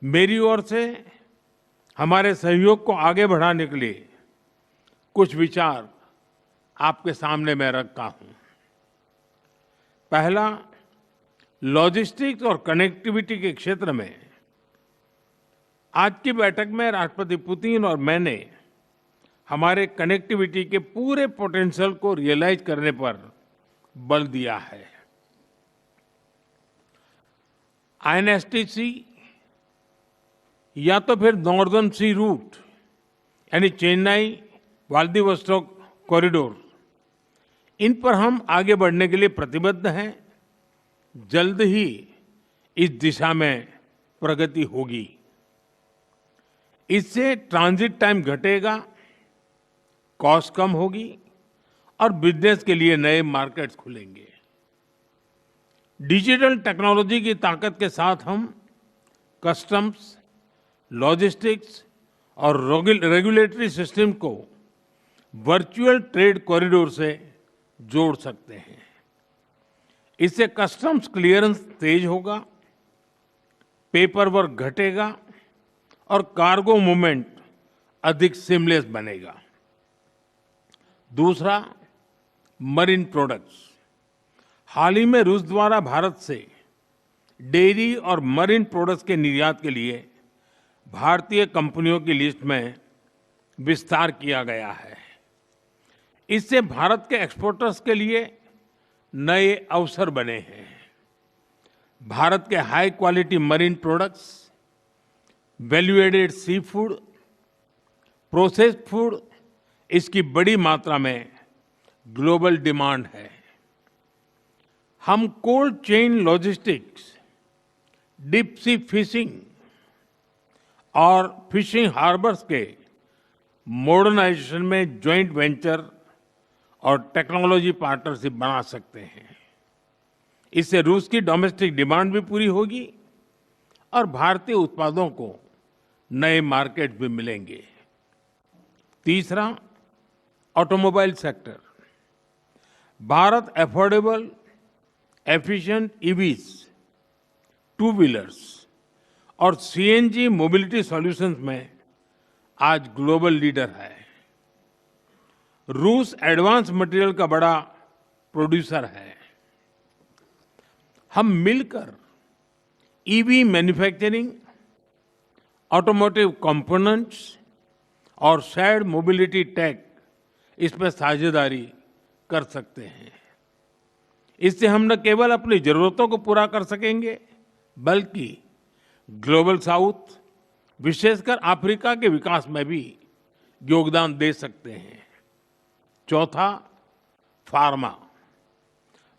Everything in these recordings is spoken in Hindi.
मेरी ओर से हमारे सहयोग को आगे बढ़ाने के लिए कुछ विचार आपके सामने मैं रखता हूं। पहला, लॉजिस्टिक्स और कनेक्टिविटी के क्षेत्र में आज की बैठक में राष्ट्रपति पुतिन और मैंने हमारे कनेक्टिविटी के पूरे पोटेंशियल को रियलाइज करने पर बल दिया है। आईएनएसटीसी या तो फिर नॉर्दर्न सी रूट यानी चेन्नई व्लादिवोस्टोक कॉरिडोर, इन पर हम आगे बढ़ने के लिए प्रतिबद्ध हैं। जल्द ही इस दिशा में प्रगति होगी। इससे ट्रांजिट टाइम घटेगा, कॉस्ट कम होगी और बिजनेस के लिए नए मार्केट्स खुलेंगे। डिजिटल टेक्नोलॉजी की ताकत के साथ हम कस्टम्स, लॉजिस्टिक्स और रेगुलेटरी सिस्टम को वर्चुअल ट्रेड कॉरिडोर से जोड़ सकते हैं। इससे कस्टम्स क्लियरेंस तेज होगा, पेपर वर्क घटेगा और कार्गो मूवमेंट अधिक सीमलेस बनेगा। दूसरा, मरीन प्रोडक्ट्स। हाल ही में रूस द्वारा भारत से डेयरी और मरीन प्रोडक्ट्स के निर्यात के लिए भारतीय कंपनियों की लिस्ट में विस्तार किया गया है। इससे भारत के एक्सपोर्टर्स के लिए नए अवसर बने हैं। भारत के high quality marine products, value added sea food, processed food, इसकी बड़ी मात्रा में ग्लोबल डिमांड है। हम cold chain logistics, deep sea fishing और फिशिंग हार्बर्स के मॉडर्नाइजेशन में जॉइंट वेंचर और टेक्नोलॉजी पार्टनरशिप बना सकते हैं। इससे रूस की डोमेस्टिक डिमांड भी पूरी होगी और भारतीय उत्पादों को नए मार्केट भी मिलेंगे। तीसरा, automobile sector. Bharat affordable, efficient EVs, two wheelers और सीएनजी मोबिलिटी सॉल्यूशंस में आज ग्लोबल लीडर है। रूस एडवांस मटेरियल का बड़ा प्रोड्यूसर है। हम मिलकर ईवी मैन्युफैक्चरिंग, ऑटोमोटिव कंपोनेंट्स और शेयर्ड मोबिलिटी टेक, इसमें साझेदारी कर सकते हैं। इससे हम न केवल अपनी जरूरतों को पूरा कर सकेंगे, बल्कि ग्लोबल साउथ, विशेषकर अफ्रीका के विकास में भी योगदान दे सकते हैं। चौथा, फार्मा।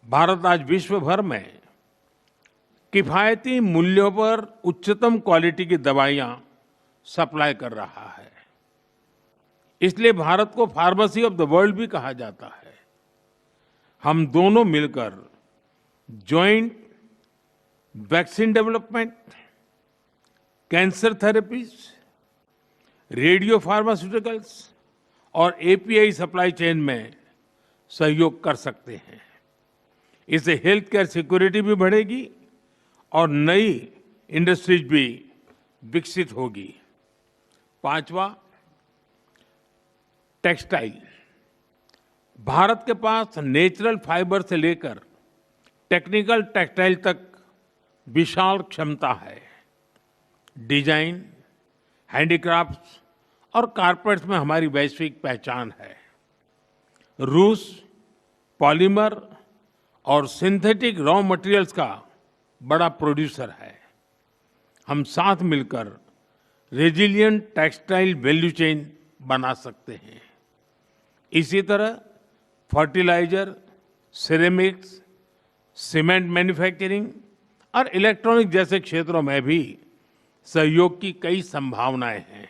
भारत आज विश्व भर में किफायती मूल्यों पर उच्चतम क्वालिटी की दवाइयां सप्लाई कर रहा है। इसलिए भारत को फार्मेसी ऑफ द वर्ल्ड भी कहा जाता है। हम दोनों मिलकर joint vaccine development, cancer therapies, radio pharmaceuticals और एपीआई सप्लाई चेन में सहयोग कर सकते हैं। इससे हेल्थ केयर सिक्योरिटी भी बढ़ेगी और नई इंडस्ट्रीज भी विकसित होगी। पांचवा, टेक्सटाइल। भारत के पास नेचुरल फाइबर से लेकर टेक्निकल टेक्सटाइल तक विशाल क्षमता है। डिजाइन, हैंडीक्राफ्ट्स और कारपेट्स में हमारी वैश्विक पहचान है। रूस पॉलीमर और सिंथेटिक रॉ मटेरियल्स का बड़ा प्रोड्यूसर है। हम साथ मिलकर रेजिलिएंट टेक्सटाइल वैल्यू चेन बना सकते हैं। इसी तरह फर्टिलाइजर, सिरेमिक्स, सीमेंट मैन्युफैक्चरिंग और इलेक्ट्रॉनिक जैसे क्षेत्रों में भी सहयोग की कई संभावनाएं हैं।